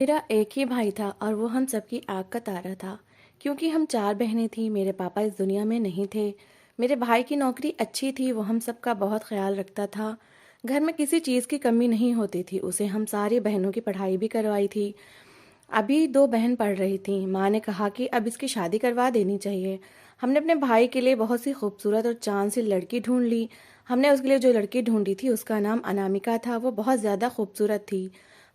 मेरा एक ही भाई था और वो हम सबकी आँख का तारा था। क्योंकि हम 4 बहनें थीं, मेरे पापा इस दुनिया में नहीं थे। मेरे भाई की नौकरी अच्छी थी, वो हम सबका बहुत ख़्याल रखता था। घर में किसी चीज़ की कमी नहीं होती थी, उसे हम सारी बहनों की पढ़ाई भी करवाई थी। अभी 2 बहन पढ़ रही थीं, माँ ने कहा कि अब इसकी शादी करवा देनी चाहिए। हमने अपने भाई के लिए बहुत सी खूबसूरत और चाँद सी लड़की ढूँढ ली। हमने उसके लिए जो लड़की ढूँढी थी उसका नाम अनामिका था, वो बहुत ज़्यादा खूबसूरत थी।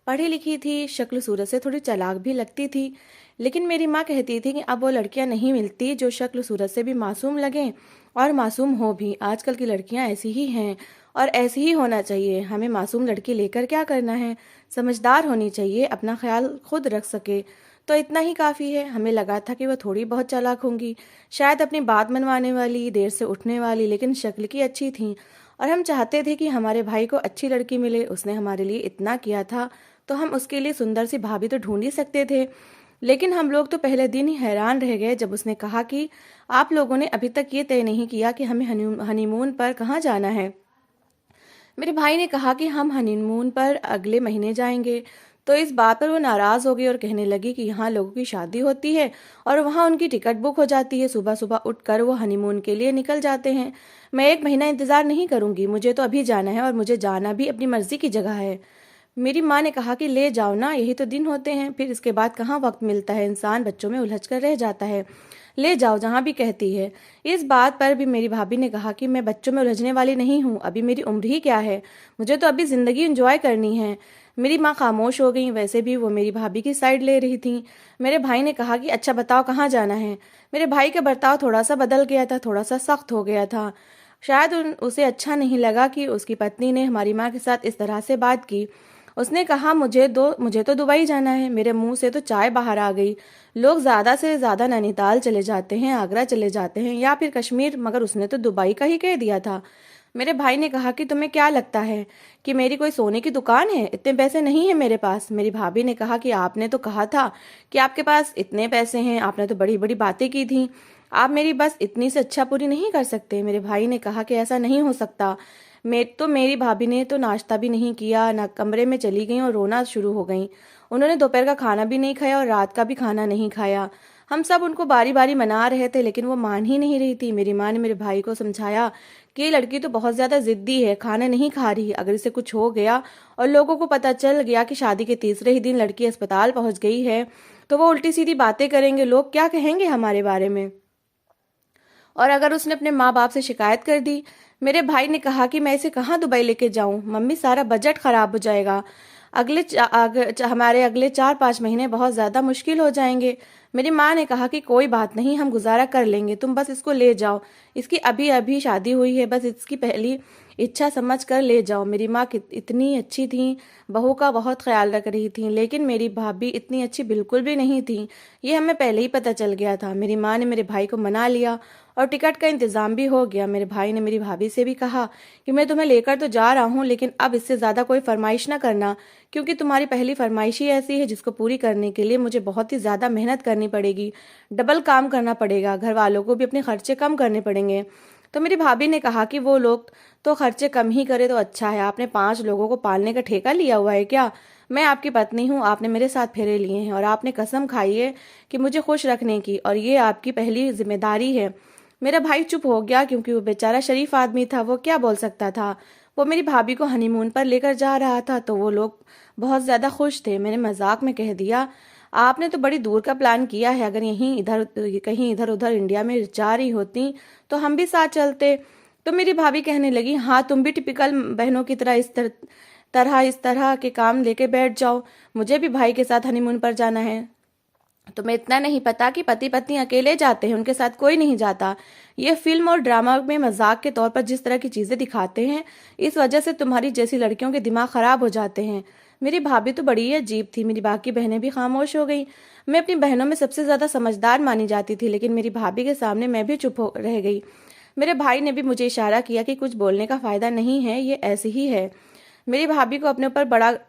पढ़ी लिखी थी, शक्ल सूरत से थोड़ी चालाक भी लगती थी। लेकिन मेरी माँ कहती थी कि अब वो लड़कियाँ नहीं मिलती जो शक्ल सूरत से भी मासूम लगें और मासूम हो भी। आजकल की लड़कियाँ ऐसी ही हैं और ऐसे ही होना चाहिए। हमें मासूम लड़की लेकर क्या करना है, समझदार होनी चाहिए, अपना ख्याल खुद रख सके तो इतना ही काफ़ी है। हमें लगा था कि वह थोड़ी बहुत चालाक होंगी, शायद अपनी बात मनवाने वाली, देर से उठने वाली, लेकिन शक्ल की अच्छी थीं और हम चाहते थे कि हमारे भाई को अच्छी लड़की मिले। उसने हमारे लिए इतना किया था तो हम उसके लिए सुंदर सी भाभी तो ढूंढ ही सकते थे। लेकिन हम लोग तो पहले दिन ही हैरान रह गए जब उसने कहा कि आप लोगों ने अभी तक ये तय नहीं किया कि हमें हनीमून पर कहाँ जाना है। मेरे भाई ने कहा कि हम हनीमून पर अगले महीने जाएंगे। तो इस बात पर वो नाराज हो गई और कहने लगी कि यहाँ लोगों की शादी होती है और वहाँ उनकी टिकट बुक हो जाती है, सुबह सुबह उठकर वो हनीमून के लिए निकल जाते हैं। मैं 1 महीना इंतजार नहीं करूंगी, मुझे तो अभी जाना है और मुझे जाना भी अपनी मर्जी की जगह है। मेरी माँ ने कहा कि ले जाओ ना, यही तो दिन होते हैं, फिर इसके बाद कहाँ वक्त मिलता है, इंसान बच्चों में उलझ कर रह जाता है। ले जाओ जहाँ भी कहती है। इस बात पर भी मेरी भाभी ने कहा कि मैं बच्चों में उलझने वाली नहीं हूँ, अभी मेरी उम्र ही क्या है, मुझे तो अभी जिंदगी एंजॉय करनी है। मेरी माँ खामोश हो गई, वैसे भी वो मेरी भाभी की साइड ले रही थी। मेरे भाई ने कहा कि अच्छा बताओ कहाँ जाना है। मेरे भाई का बर्ताव थोड़ा सा बदल गया था, थोड़ा सा सख्त हो गया था। शायद उसे अच्छा नहीं लगा कि उसकी पत्नी ने हमारी माँ के साथ इस तरह से बात की। उसने कहा मुझे तो दुबई जाना है। मेरे मुंह से तो चाय बाहर आ गई। लोग ज्यादा से ज्यादा नैनीताल चले जाते हैं, आगरा चले जाते हैं या फिर कश्मीर, मगर उसने तो दुबई का ही कह दिया था। मेरे भाई ने कहा कि तुम्हें क्या लगता है कि मेरी कोई सोने की दुकान है, इतने पैसे नहीं है मेरे पास। मेरी भाभी ने कहा कि आपने तो कहा था कि आपके पास इतने पैसे हैं, आपने तो बड़ी बड़ी बातें की थी, आप मेरी बस इतनी से अच्छा पूरी नहीं कर सकते। मेरे भाई ने कहा कि ऐसा नहीं हो सकता। मेरी भाभी ने तो नाश्ता भी नहीं किया, ना कमरे में चली गई और रोना शुरू हो गई। उन्होंने दोपहर का खाना भी नहीं खाया और रात का भी खाना नहीं खाया। हम सब उनको बारी बारी मना रहे थे लेकिन वो मान ही नहीं रही थी। मेरी माँ ने मेरे भाई को समझाया कि ये लड़की तो बहुत ज्यादा जिद्दी है, खाना नहीं खा रही, अगर इसे कुछ हो गया और लोगों को पता चल गया कि शादी के तीसरे ही दिन लड़की अस्पताल पहुंच गई है तो वो उल्टी सीधी बातें करेंगे, लोग क्या कहेंगे हमारे बारे में। और अगर उसने अपने माँ बाप से शिकायत कर दी। मेरे भाई ने कहा कि मैं इसे कहाँ दुबई लेके जाऊं, मम्मी सारा बजट खराब हो जाएगा, हमारे अगले 4-5 महीने बहुत ज्यादा मुश्किल हो जाएंगे। मेरी माँ ने कहा कि कोई बात नहीं, हम गुजारा कर लेंगे, तुम बस इसको ले जाओ, इसकी अभी अभी शादी हुई है, बस इसकी पहली इच्छा समझ कर ले जाओ। मेरी माँ इतनी अच्छी थी, बहू का बहुत ख्याल रख रही थी, लेकिन मेरी भाभी इतनी अच्छी बिल्कुल भी नहीं थी। ये हमें पहले ही पता चल गया था। मेरी माँ ने मेरे भाई को मना लिया और टिकट का इंतजाम भी हो गया। मेरे भाई ने मेरी भाभी से भी कहा कि मैं तुम्हें लेकर तो जा रहा हूँ लेकिन अब इससे ज्यादा कोई फरमाइश ना करना, क्योंकि तुम्हारी पहली फरमाइश ही ऐसी है जिसको पूरी करने के लिए मुझे बहुत ही ज्यादा मेहनत करनी पड़ेगी, डबल काम करना पड़ेगा, घर वालों को भी अपने खर्चे कम करने पड़ेंगे। तो मेरी भाभी ने कहा कि वो लोग तो खर्चे कम ही करे तो अच्छा है, आपने 5 लोगों को पालने का ठेका लिया हुआ है क्या? मैं आपकी पत्नी हूँ, आपने मेरे साथ फेरे लिए हैं और आपने कसम खाई है कि मुझे खुश रखने की, और ये आपकी पहली जिम्मेदारी है। मेरा भाई चुप हो गया क्योंकि वो बेचारा शरीफ आदमी था, वो क्या बोल सकता था। वो मेरी भाभी को हनीमून पर लेकर जा रहा था तो वो लोग बहुत ज्यादा खुश थे। मैंने मजाक में कह दिया आपने तो बड़ी दूर का प्लान किया है, अगर यहीं इधर कहीं इधर उधर इंडिया में जा रही होती तो हम भी साथ चलते। तो मेरी भाभी कहने लगी हाँ तुम भी टिपिकल बहनों की तरह इस तरह के काम लेके बैठ जाओ, मुझे भी भाई के साथ हनीमून पर जाना है। तुम्हें इतना नहीं पता कि पति पत्नी अकेले जाते हैं, उनके साथ कोई नहीं जाता। ये फिल्म और ड्रामा में मजाक के तौर पर जिस तरह की चीजें दिखाते हैं, इस वजह से तुम्हारी जैसी लड़कियों के दिमाग खराब हो जाते हैं। मेरी भाभी तो बड़ी ही अजीब थी, मेरी बाकी बहनें भी खामोश हो गई। मैं अपनी बहनों में सबसे ज्यादा समझदार मानी जाती थी लेकिन मेरी भाभी के सामने मैं भी चुप हो रह गई। मेरे भाई ने भी मुझे इशारा किया कि कुछ बोलने का फायदा नहीं है, ये ऐसी ही है। मेरी भाभी को अपने ऊपर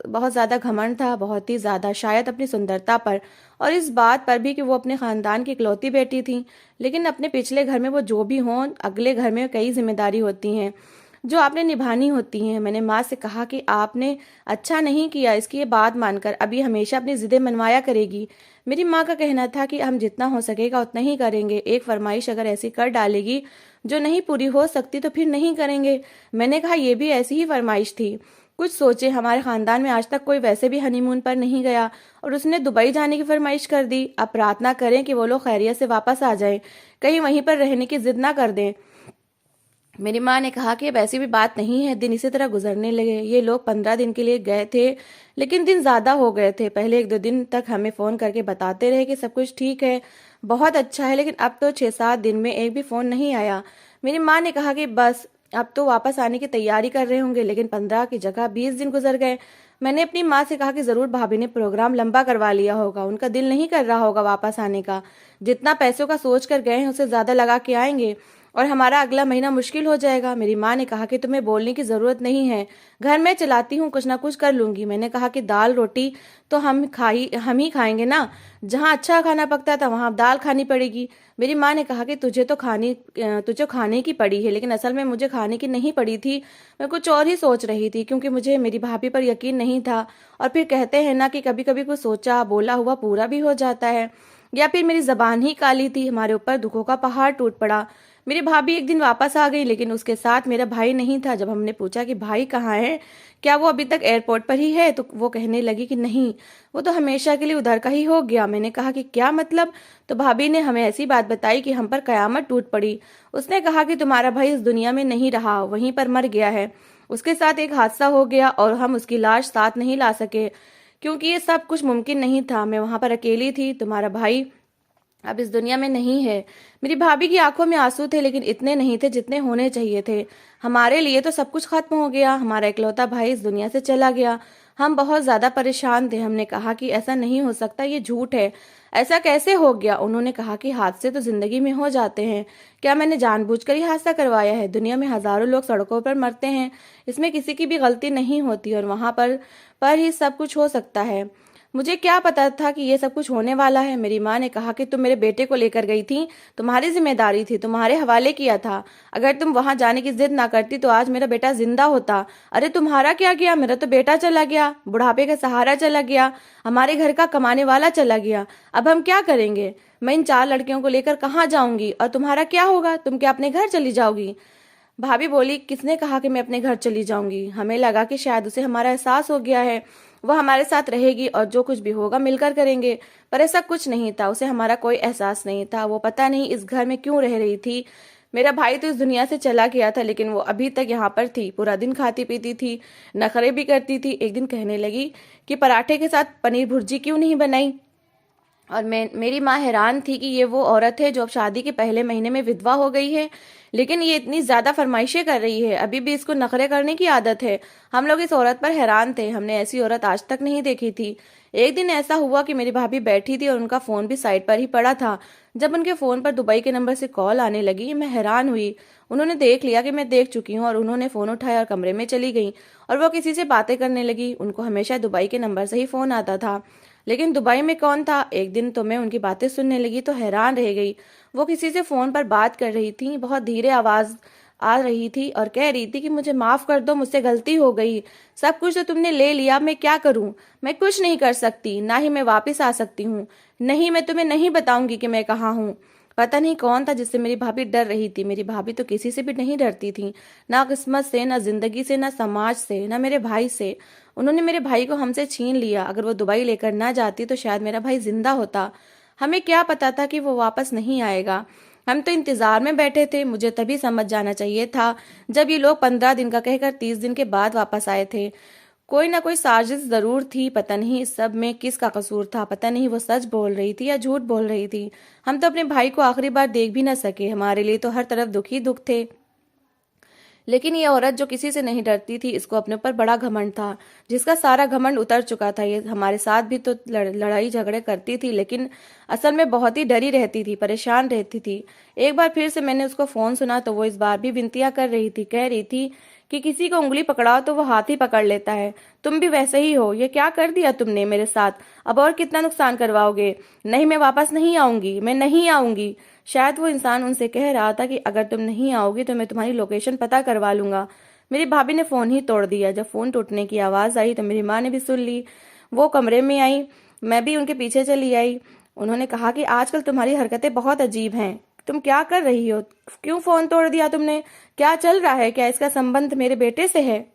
बहुत ज्यादा घमंड था, बहुत ही ज्यादा, शायद अपनी सुंदरता पर और इस बात पर भी कि वो अपने खानदान की इकलौती बेटी थी। लेकिन अपने पिछले घर में वो जो भी हों, अगले घर में कई जिम्मेदारी होती हैं जो आपने निभानी होती हैं। मैंने माँ से कहा कि आपने अच्छा नहीं किया इसकी ये बात मानकर, अब ये हमेशा अपनी ज़िदें मनवाया करेगी। मेरी माँ का कहना था कि हम जितना हो सकेगा उतना ही करेंगे, एक फरमाइश अगर ऐसी कर डालेगी जो नहीं पूरी हो सकती तो फिर नहीं करेंगे। मैंने कहा ये भी ऐसी ही फरमाइश थी। कुछ सोचे, हमारे खानदान में आज तक कोई वैसे भी हनीमून पर नहीं गया और उसने दुबई जाने की फरमाइश कर दी। अब प्रार्थना करें कि वो लोग खैरियत से वापस आ जाएं, कहीं वहीं पर रहने की जिद ना कर दें। मेरी माँ ने कहा कि अब ऐसी भी बात नहीं है। दिन इसी तरह गुजरने लगे। ये लोग 15 दिन के लिए गए थे, लेकिन दिन ज्यादा हो गए थे। पहले 1-2 दिन तक हमें फोन करके बताते रहे कि सब कुछ ठीक है, बहुत अच्छा है, लेकिन अब तो 6-7 दिन में एक भी फोन नहीं आया। मेरी माँ ने कहा कि बस अब तो वापस आने की तैयारी कर रहे होंगे, लेकिन 15 की जगह 20 दिन गुजर गए। मैंने अपनी माँ से कहा कि जरूर भाभी ने प्रोग्राम लंबा करवा लिया होगा, उनका दिल नहीं कर रहा होगा वापस आने का। जितना पैसों का सोच कर गए हैं उससे ज्यादा लगा के आएंगे और हमारा अगला महीना मुश्किल हो जाएगा। मेरी माँ ने कहा कि तुम्हें बोलने की जरूरत नहीं है, घर में चलाती हूँ, कुछ ना कुछ कर लूंगी। मैंने कहा कि दाल रोटी तो हम ही खाएंगे ना, जहाँ अच्छा खाना पकता था वहाँ दाल खानी पड़ेगी। मेरी माँ ने कहा कि तुझे खाने की पड़ी है, लेकिन असल में मुझे खाने की नहीं पड़ी थी, मैं कुछ और ही सोच रही थी, क्योंकि मुझे मेरी भाभी पर यकीन नहीं था। और फिर कहते हैं ना कि कभी कभी कुछ सोचा बोला हुआ पूरा भी हो जाता है। या फिर मेरी जबान ही काली थी, हमारे ऊपर दुखों का पहाड़ टूट पड़ा। मेरी भाभी एक दिन वापस आ गई, लेकिन उसके साथ मेरा भाई नहीं था। जब हमने पूछा कि भाई कहाँ है, क्या वो अभी तक एयरपोर्ट पर ही है, तो वो कहने लगी कि नहीं, वो तो हमेशा के लिए उधर का ही हो गया। मैंने कहा कि क्या मतलब? तो भाभी ने हमें ऐसी बात बताई कि हम पर कयामत टूट पड़ी। उसने कहा कि तुम्हारा भाई इस दुनिया में नहीं रहा, वहीं पर मर गया है, उसके साथ एक हादसा हो गया और हम उसकी लाश साथ नहीं ला सके, क्योंकि ये सब कुछ मुमकिन नहीं था। मैं वहां पर अकेली थी, तुम्हारा भाई अब इस दुनिया में नहीं है। मेरी भाभी की आंखों में आंसू थे, लेकिन इतने नहीं थे जितने होने चाहिए थे। हमारे लिए तो सब कुछ खत्म हो गया, हमारा इकलौता भाई इस दुनिया से चला गया। हम बहुत ज्यादा परेशान थे। हमने कहा कि ऐसा नहीं हो सकता, ये झूठ है, ऐसा कैसे हो गया? उन्होंने कहा कि हादसे तो जिंदगी में हो जाते हैं, क्या मैंने जानबूझकर ही हादसा करवाया है? दुनिया में हजारों लोग सड़कों पर मरते हैं, इसमें किसी की भी गलती नहीं होती, और वहां पर ही सब कुछ हो सकता है। मुझे क्या पता था कि ये सब कुछ होने वाला है। मेरी माँ ने कहा कि तुम मेरे बेटे को लेकर गई थी, तुम्हारी जिम्मेदारी थी, तुम्हारे हवाले किया था। अगर तुम वहां जाने की जिद ना करती तो आज मेरा बेटा जिंदा होता। अरे तुम्हारा क्या गया, मेरा तो बेटा चला गया, बुढ़ापे का सहारा चला गया, हमारे घर का कमाने वाला चला गया। अब हम क्या करेंगे? मैं इन 4 लड़कियों को लेकर कहाँ जाऊंगी? और तुम्हारा क्या होगा? तुम क्या अपने घर चली जाओगी? भाभी बोली, किसने कहा कि मैं अपने घर चली जाऊंगी? हमें लगा कि शायद उसे हमारा एहसास हो गया है, वो हमारे साथ रहेगी और जो कुछ भी होगा मिलकर करेंगे। पर ऐसा कुछ नहीं था, उसे हमारा कोई एहसास नहीं था। वो पता नहीं इस घर में क्यों रह रही थी। मेरा भाई तो इस दुनिया से चला गया था, लेकिन वो अभी तक यहाँ पर थी, पूरा दिन खाती पीती थी, नखरे भी करती थी। एक दिन कहने लगी कि पराठे के साथ पनीर भुर्जी क्यों नहीं बनाई। और मेरी माँ हैरान थी कि ये वो औरत है जो अब शादी के पहले महीने में विधवा हो गई है, लेकिन ये इतनी ज्यादा फरमाइशें कर रही है, अभी भी इसको नखरे करने की आदत है। हम लोग इस औरत पर हैरान थे, हमने ऐसी औरत आज तक नहीं देखी थी। एक दिन ऐसा हुआ कि मेरी भाभी बैठी थी और उनका फोन भी साइड पर ही पड़ा था। जब उनके फोन पर दुबई के नंबर से कॉल आने लगी, मैं हैरान हुई। उन्होंने देख लिया कि मैं देख चुकी हूँ और उन्होंने फोन उठाया और कमरे में चली गई, और वो किसी से बातें करने लगी। उनको हमेशा दुबई के नंबर से ही फोन आता था, लेकिन दुबई में कौन था? एक दिन तो मैं उनकी बातें सुनने लगी तो हैरान रह गई। वो किसी से फोन पर बात कर रही थी, बहुत धीरे आवाज आ रही थी और कह रही थी कि मुझे माफ कर दो, मुझसे गलती हो गई, सब कुछ तो तुमने ले लिया, मैं क्या करूं? मैं कुछ नहीं कर सकती, ना ही मैं वापस आ सकती हूँ। नहीं, मैं तुम्हें नहीं बताऊंगी कि मैं कहाँ हूँ। पता नहीं कौन था जिससे मेरी भाभी डर रही थी। मेरी भाभी तो किसी से भी नहीं डरती थी, ना किस्मत से, ना जिंदगी से, ना समाज से, ना मेरे भाई से। उन्होंने मेरे भाई को हमसे छीन लिया। अगर वो दुबई लेकर ना जाती तो शायद मेरा भाई जिंदा होता। हमें क्या पता था कि वो वापस नहीं आएगा। हम तो इंतजार में बैठे थे। मुझे तभी समझ जाना चाहिए था जब ये लोग 15 दिन का कहकर 30 दिन के बाद वापस आए थे। कोई ना कोई साजिश जरूर थी। पता नहीं इस सब में किसका कसूर था। पता नहीं वो सच बोल रही थी या झूठ बोल रही थी। हम तो अपने भाई को आखिरी बार देख भी ना सके। हमारे लिए तो हर तरफ दुख ही दुख थे। लेकिन ये औरत जो किसी से नहीं डरती थी, इसको अपने ऊपर बड़ा घमंड था, जिसका सारा घमंड उतर चुका था। ये हमारे साथ भी तो लड़ाई झगड़े करती थी, लेकिन असल में बहुत ही डरी रहती थी, परेशान रहती थी। एक बार फिर से मैंने उसको फोन सुना तो वो इस बार भी विनतियां कर रही थी। कह रही थी कि किसी को उंगली पकड़ाओ तो वो हाथ ही पकड़ लेता है। तुम भी वैसे ही हो, ये क्या कर दिया तुमने मेरे साथ? अब और कितना नुकसान करवाओगे? नहीं, मैं वापस नहीं आऊंगी, मैं नहीं आऊंगी। शायद वो इंसान उनसे कह रहा था कि अगर तुम नहीं आओगी तो मैं तुम्हारी लोकेशन पता करवा लूंगा। मेरी भाभी ने फ़ोन ही तोड़ दिया। जब फ़ोन टूटने की आवाज़ आई तो मेरी माँ ने भी सुन ली। वो कमरे में आई, मैं भी उनके पीछे चली आई। उन्होंने कहा कि आजकल तुम्हारी हरकतें बहुत अजीब हैं। तुम क्या कर रही हो? क्यों फ़ोन तोड़ दिया तुमने? क्या चल रहा है? क्या इसका संबंध मेरे बेटे से है?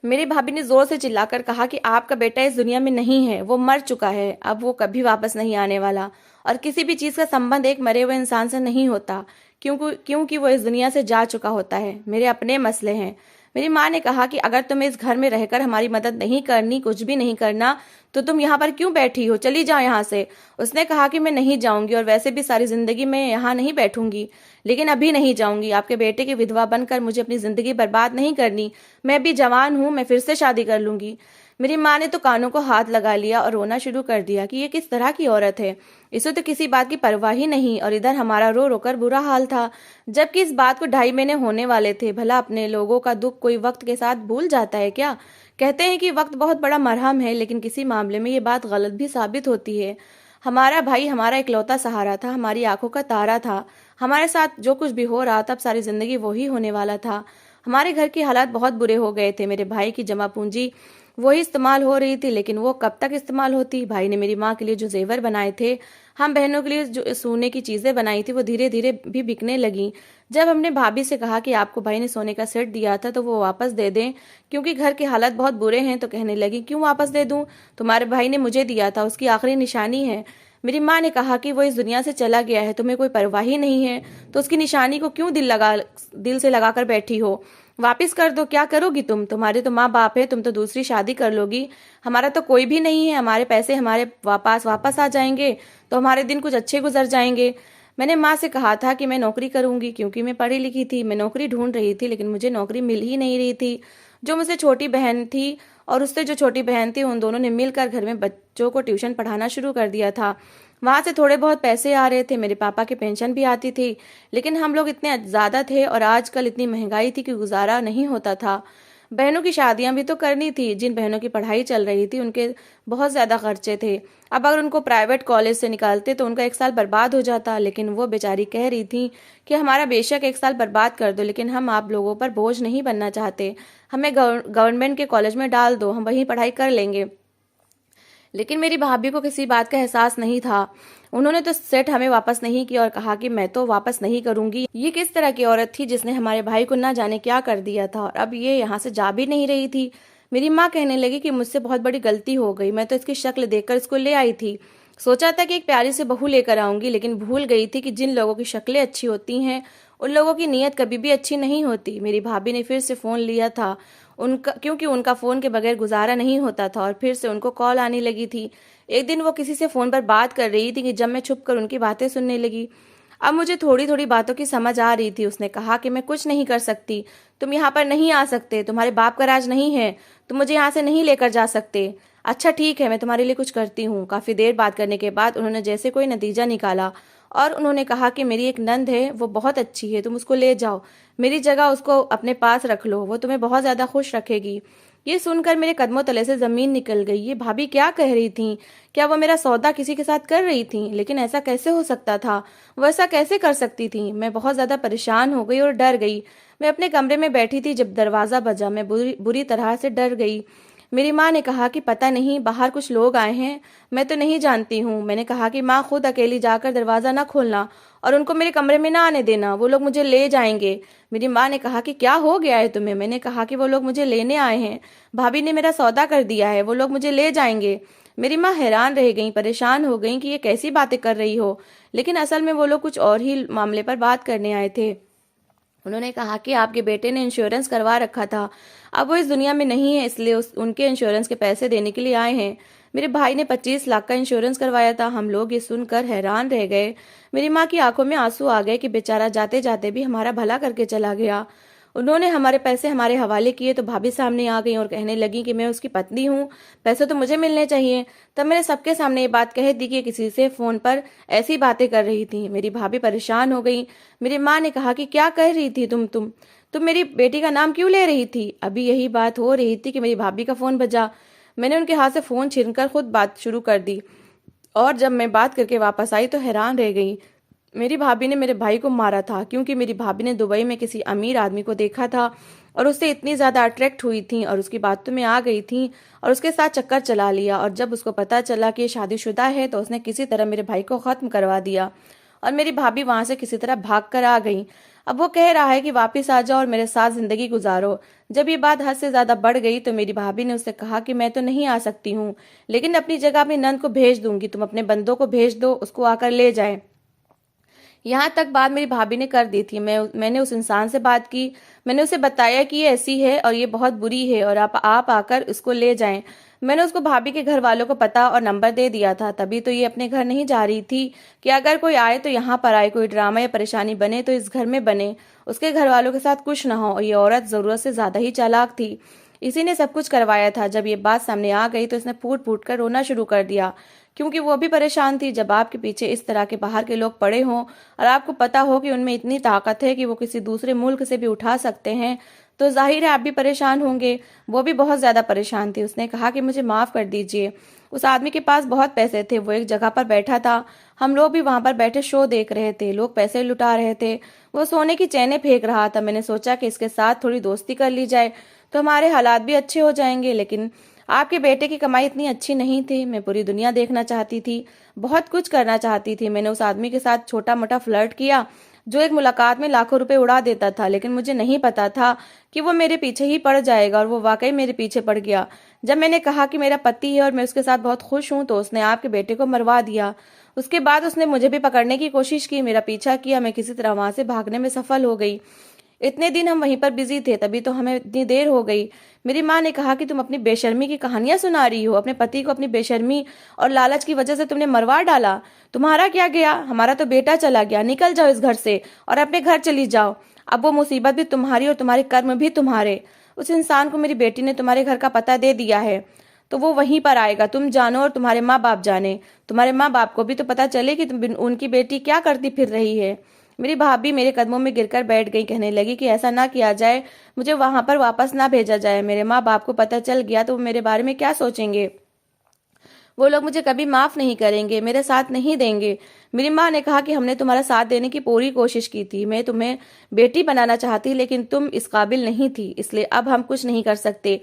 मेरी भाभी ने जोर से चिल्लाकर कहा कि आपका बेटा इस दुनिया में नहीं है, वो मर चुका है, अब वो कभी वापस नहीं आने वाला। और किसी भी चीज का संबंध एक मरे हुए इंसान से नहीं होता, क्योंकि वो इस दुनिया से जा चुका होता है। मेरे अपने मसले हैं। मेरी माँ ने कहा कि अगर तुम्हें इस घर में रहकर हमारी मदद नहीं करनी, कुछ भी नहीं करना, तो तुम यहाँ पर क्यों बैठी हो? चली जाओ यहाँ से। उसने कहा कि मैं नहीं जाऊंगी, और वैसे भी सारी जिंदगी मैं यहाँ नहीं बैठूंगी, लेकिन अभी नहीं जाऊंगी। आपके बेटे की विधवा बनकर मुझे अपनी जिंदगी बर्बाद नहीं करनी। मैं भी जवान हूँ, मैं फिर से शादी कर लूंगी। मेरी माँ ने तो कानों को हाथ लगा लिया और रोना शुरू कर दिया कि ये किस तरह की औरत है, इसे तो किसी बात की परवाह ही नहीं। और इधर हमारा रो रोकर बुरा हाल था, जबकि इस बात को 2.5 महीने होने वाले थे। भला अपने लोगों का दुख कोई वक्त के साथ भूल जाता है क्या? कहते हैं कि वक्त बहुत बड़ा मरहम है, लेकिन किसी मामले में ये बात गलत भी साबित होती है। हमारा भाई हमारा इकलौता सहारा था, हमारी आंखों का तारा था। हमारे साथ जो कुछ भी हो रहा था, अब सारी जिंदगी वो ही होने वाला था। हमारे घर की हालात बहुत बुरे हो गए थे। मेरे भाई की जमा पूंजी वही इस्तेमाल हो रही थी, लेकिन वो कब तक इस्तेमाल होती? भाई ने मेरी माँ के लिए जो जेवर बनाए थे, हम बहनों के लिए जो सोने की चीजें बनाई थी, वो धीरे धीरे भी बिकने लगी। जब हमने भाभी से कहा कि आपको भाई ने सोने का सेट दिया था तो वो वापस दे दें, क्योंकि घर के हालात बहुत बुरे हैं, तो कहने लगी क्यों वापस दे दूं? तुम्हारे भाई ने मुझे दिया था, उसकी आखिरी निशानी है। मेरी माँ ने कहा कि वो इस दुनिया से चला गया है, तुम्हें कोई परवाह ही नहीं है, तो उसकी निशानी को क्यों दिल से लगाकर बैठी हो? वापिस कर दो। क्या करोगी तुम? तुम्हारे तो माँ बाप है, तुम तो दूसरी शादी कर लोगी। हमारा तो कोई भी नहीं है। हमारे पैसे हमारे वापस वापस आ जाएंगे तो हमारे दिन कुछ अच्छे गुजर जाएंगे। मैंने माँ से कहा था कि मैं नौकरी करूंगी, क्योंकि मैं पढ़ी लिखी थी। मैं नौकरी ढूंढ रही थी, लेकिन मुझे नौकरी मिल ही नहीं रही थी। जो मुझसे छोटी बहन थी और उससे जो छोटी बहन थी, उन दोनों ने मिलकर घर में बच्चों को ट्यूशन पढ़ाना शुरू कर दिया था। वहां से थोड़े बहुत पैसे आ रहे थे, मेरे पापा की पेंशन भी आती थी, लेकिन हम लोग इतने ज्यादा थे और आजकल इतनी महंगाई थी कि गुजारा नहीं होता था। बहनों की शादियां भी तो करनी थी। जिन बहनों की पढ़ाई चल रही थी उनके बहुत ज्यादा खर्चे थे। अब अगर उनको प्राइवेट कॉलेज से निकालते तो उनका 1 साल बर्बाद हो जाता। लेकिन वो बेचारी कह रही थी कि हमारा बेशक 1 साल बर्बाद कर दो, लेकिन हम आप लोगों पर बोझ नहीं बनना चाहते। हमें गवर्नमेंट के कॉलेज में डाल दो, हम वहीं पढ़ाई कर लेंगे। लेकिन मेरी भाभी को किसी बात का एहसास नहीं था। उन्होंने तो सेट हमें वापस नहीं किया और कहा कि मैं तो वापस नहीं करूंगी। ये किस तरह की औरत थी जिसने हमारे भाई को ना जाने क्या कर दिया था, और अब ये यहाँ से जा भी नहीं रही थी। मेरी माँ कहने लगी कि मुझसे बहुत बड़ी गलती हो गई, मैं तो इसकी शक्ल देखकर इसको ले आई थी। सोचा था कि एक प्यारी सी बहू लेकर आऊंगी, लेकिन भूल गई थी कि जिन लोगों की शक्लें अच्छी होती हैं, उन लोगों की नीयत कभी भी अच्छी नहीं होती। मेरी भाभी ने फिर से फोन लिया था उनका, क्योंकि उनका फोन के बगैर गुजारा नहीं होता था, और फिर से उनको कॉल आने लगी थी। एक दिन वो किसी से फोन पर बात कर रही थी कि जब मैं छुप कर उनकी बातें सुनने लगी। अब मुझे थोड़ी थोड़ी बातों की समझ आ रही थी। उसने कहा कि मैं कुछ नहीं कर सकती, तुम यहाँ पर नहीं आ सकते, तुम्हारे बाप का राज नहीं है, तुम मुझे यहाँ से नहीं लेकर जा सकते। अच्छा ठीक है, मैं तुम्हारे लिए कुछ करती हूँ। काफी देर बात करने के बाद उन्होंने जैसे कोई नतीजा निकाला और उन्होंने कहा कि मेरी एक नंद है, वो बहुत अच्छी है, तुम उसको ले जाओ, मेरी जगह उसको अपने पास रख लो, वो तुम्हें बहुत ज्यादा खुश रखेगी। ये सुनकर मेरे कदमों तले से जमीन निकल गई। ये भाभी क्या कह रही थी? क्या वो मेरा सौदा किसी के साथ कर रही थी? लेकिन ऐसा कैसे हो सकता था? वो ऐसा कैसे कर सकती थी? मैं बहुत ज्यादा परेशान हो गई और डर गई। मैं अपने कमरे में बैठी थी, जब दरवाजा बजा, मैं बुरी बुरी तरह से डर गई। मेरी माँ ने कहा कि पता नहीं, बाहर कुछ लोग आए हैं, मैं तो नहीं जानती हूँ। मैंने कहा कि माँ, खुद अकेली जाकर दरवाजा ना खोलना और उनको मेरे कमरे में ना आने देना, वो लोग मुझे ले जाएंगे। मेरी माँ ने कहा कि क्या हो गया है तुम्हें? मैंने कहा कि वो लोग मुझे लेने आए हैं, भाभी ने मेरा सौदा कर दिया है, वो लोग मुझे ले जाएंगे। मेरी माँ हैरान रह गई, परेशान हो गई कि ये कैसी बातें कर रही हो, लेकिन असल में वो लोग कुछ और ही मामले पर बात करने आए थे। उन्होंने कहा कि आपके बेटे ने इंश्योरेंस करवा रखा था, अब वो इस दुनिया में नहीं है, इसलिए उनके इंश्योरेंस के पैसे देने के लिए आए हैं। मेरे भाई ने 25 लाख का इंश्योरेंस करवाया था। हम लोग ये सुनकर हैरान रह गए। मेरी माँ की आंखों में आंसू आ गए कि बेचारा जाते जाते भी हमारा भला करके चला गया। उन्होंने हमारे पैसे हमारे हवाले किए तो भाभी सामने आ गई और कहने लगी कि मैं उसकी पत्नी हूँ, पैसे तो मुझे मिलने चाहिए। तब मैंने सबके सामने ये बात कह दी कि किसी से फोन पर ऐसी बातें कर रही थी। मेरी भाभी परेशान हो गई। मेरी माँ ने कहा कि क्या कह रही थी तुम मेरी बेटी का नाम क्यों ले रही थी? अभी यही बात हो रही थी कि मेरी भाभी का फोन बजा। मैंने उनके हाथ से फोन छीनकर खुद बात शुरू कर दी, और जब मैं बात करके वापस आई तो हैरान रह गई। मेरी भाभी ने मेरे भाई को मारा था, क्योंकि मेरी भाभी ने दुबई में किसी अमीर आदमी को देखा था और उससे इतनी ज़्यादा अट्रैक्ट हुई थी और उसकी बातों में आ गई थी और उसके साथ चक्कर चला लिया। और जब उसको पता चला कि ये शादीशुदा है तो उसने किसी तरह मेरे भाई को ख़त्म करवा दिया और मेरी भाभी वहां से किसी तरह भाग कर आ गई। अब वो कह रहा है कि वापस आ जाओ और मेरे साथ जिंदगी गुजारो। जब ये बात हद से ज्यादा बढ़ गई तो मेरी भाभी ने उससे कहा कि मैं तो नहीं आ सकती हूँ, लेकिन अपनी जगह अपनी नंद को भेज दूंगी, तुम अपने बंदों को भेज दो, उसको आकर ले जाए। यहाँ तक बात मेरी भाभी ने कर दी थी। मैंने उस इंसान से बात की, मैंने उसे बताया कि ये ऐसी है और ये बहुत बुरी है और आप आकर इसको ले जाएं। मैंने उसको भाभी के घर वालों को पता और नंबर दे दिया था, तभी तो ये अपने घर नहीं जा रही थी कि अगर कोई आए तो यहाँ पर आए, कोई ड्रामा या परेशानी बने तो इस घर में बने, उसके घर वालों के साथ कुछ ना हो। और ये औरत जरूरत से ज्यादा ही चालाक थी, इसी ने सब कुछ करवाया था। जब ये बात सामने आ गई तो इसने फूट फूट कर रोना शुरू कर दिया, क्योंकि वो भी परेशान थी। जब आपके पीछे इस तरह के बाहर के लोग पड़े हों और आपको पता हो कि उनमें इतनी ताकत है कि वो किसी दूसरे मुल्क से भी उठा सकते हैं, तो जाहिर है आप भी परेशान होंगे। वो भी बहुत ज्यादा परेशान थी। उसने कहा कि मुझे माफ कर दीजिए। उस आदमी के पास बहुत पैसे थे, वो एक जगह पर बैठा था, हम लोग भी वहां पर बैठे शो देख रहे थे, लोग पैसे लुटा रहे थे, वो सोने की चैनें फेंक रहा था। मैंने सोचा कि इसके साथ थोड़ी दोस्ती कर ली जाए तो हमारे हालात भी अच्छे हो जाएंगे। लेकिन आपके बेटे की कमाई इतनी अच्छी नहीं थी। मैं पूरी दुनिया देखना चाहती थी, बहुत कुछ करना चाहती थी। मैंने उस आदमी के साथ छोटा मोटा फ्लर्ट किया जो एक मुलाकात में लाखों रुपए उड़ा देता था, लेकिन मुझे नहीं पता था कि वो मेरे पीछे ही पड़ जाएगा, और वो वाकई मेरे पीछे पड़ गया। जब मैंने कहा कि मेरा पति है और मैं उसके साथ बहुत खुश हूं तो उसने आपके बेटे को मरवा दिया। उसके बाद उसने मुझे भी पकड़ने की कोशिश की, मेरा पीछा किया, मैं किसी तरह वहां से भागने में सफल हो गई। इतने दिन हम वहीं पर बिजी थे, तभी तो हमें इतनी देर हो गई। मेरी माँ ने कहा कि तुम अपनी बेशर्मी की कहानियां सुना रही हो, अपने पति को अपनी बेशर्मी और लालच की वजह से तुमने मरवा डाला। तुम्हारा क्या गया, हमारा तो बेटा चला गया, निकल जाओ इस घर से और अपने घर चली जाओ। अब वो मुसीबत भी तुम्हारी और तुम्हारे कर्म भी तुम्हारे। उस इंसान को मेरी बेटी ने तुम्हारे घर का पता दे दिया है, तो वो वहीं पर आएगा, तुम जानो और तुम्हारे माँ बाप जाने। तुम्हारे माँ बाप को भी तो पता चले कि उनकी बेटी क्या करती फिर रही है। मेरी भाभी मेरे कदमों में गिरकर बैठ गई, कहने लगी कि ऐसा ना किया जाए, मुझे वहां पर वापस ना भेजा जाए। मेरे माँ बाप को पता चल गया तो वो मेरे बारे में क्या सोचेंगे, वो लोग मुझे कभी माफ नहीं करेंगे, मेरे साथ नहीं देंगे। मेरी माँ ने कहा कि हमने तुम्हारा साथ देने की पूरी कोशिश की थी, मैं तुम्हें बेटी बनाना चाहती, लेकिन तुम इस काबिल नहीं थी, इसलिए अब हम कुछ नहीं कर सकते।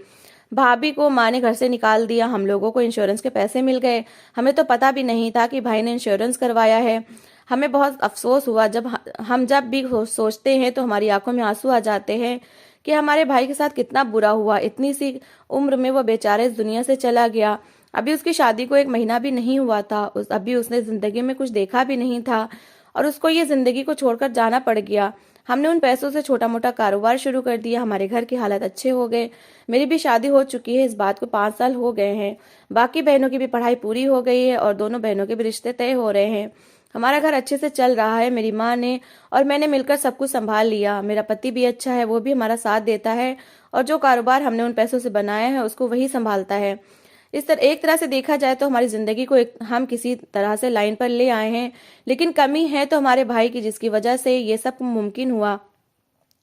भाभी को माँ ने घर से निकाल दिया। हम लोगों को इंश्योरेंस के पैसे मिल गए, हमें तो पता भी नहीं था कि भाई ने इंश्योरेंस करवाया है। हमें बहुत अफसोस हुआ। हम जब भी सोचते हैं तो हमारी आंखों में आंसू आ जाते हैं कि हमारे भाई के साथ कितना बुरा हुआ। इतनी सी उम्र में वो बेचारे इस दुनिया से चला गया। अभी उसकी शादी को 1 महीना भी नहीं हुआ था, अभी उसने जिंदगी में कुछ देखा भी नहीं था और उसको ये जिंदगी को छोड़कर जाना पड़ गया। हमने उन पैसों से छोटा मोटा कारोबार शुरू कर दिया, हमारे घर की हालत अच्छे हो गए। मेरी भी शादी हो चुकी है, इस बात को 5 साल हो गए हैं। बाकी बहनों की भी पढ़ाई पूरी हो गई है और दोनों बहनों के भी रिश्ते तय हो रहे हैं। हमारा घर अच्छे से चल रहा है। मेरी माँ ने और मैंने मिलकर सब कुछ संभाल लिया। मेरा पति भी अच्छा है, वो भी हमारा साथ देता है और जो कारोबार हमने उन पैसों से बनाया है उसको वही संभालता है। एक तरह से देखा जाए तो हमारी जिंदगी को हम किसी तरह से लाइन पर ले आए हैं, लेकिन कमी है तो हमारे भाई की, जिसकी वजह से ये सब मुमकिन हुआ।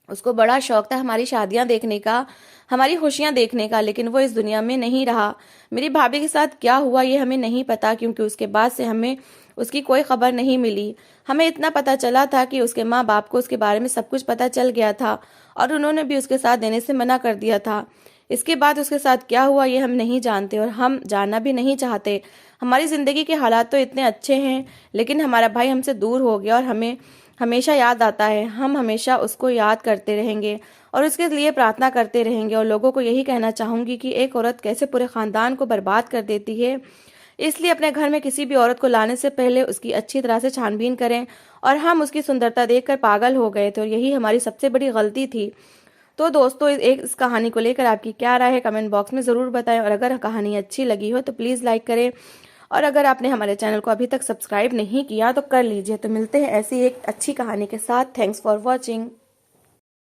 उसको बड़ा शौक था हमारी शादियां देखने का, हमारी खुशियां देखने का, लेकिन वो इस दुनिया में नहीं रहा। मेरी भाभी के साथ क्या हुआ ये हमें नहीं पता, क्योंकि उसके बाद से हमें उसकी कोई खबर नहीं मिली। हमें इतना पता चला था कि उसके माँ बाप को उसके बारे में सब कुछ पता चल गया था और उन्होंने भी उसके साथ देने से मना कर दिया था। इसके बाद उसके साथ क्या हुआ ये हम नहीं जानते और हम जानना भी नहीं चाहते। हमारी जिंदगी के हालात तो इतने अच्छे हैं, लेकिन हमारा भाई हमसे दूर हो गया और हमें हमेशा याद आता है। हम हमेशा उसको याद करते रहेंगे और उसके लिए प्रार्थना करते रहेंगे। और लोगों को यही कहना चाहूंगी कि एक औरत कैसे पूरे खानदान को बर्बाद कर देती है, इसलिए अपने घर में किसी भी औरत को लाने से पहले उसकी अच्छी तरह से छानबीन करें। और हम उसकी सुंदरता देखकर पागल हो गए थे और यही हमारी सबसे बड़ी गलती थी। तो दोस्तों, इस कहानी को लेकर आपकी क्या राय है कमेंट बॉक्स में ज़रूर बताएं, और अगर कहानी अच्छी लगी हो तो प्लीज़ लाइक करें, और अगर आपने हमारे चैनल को अभी तक सब्सक्राइब नहीं किया तो कर लीजिए। तो मिलते हैं ऐसी एक अच्छी कहानी के साथ। Thanks for watching.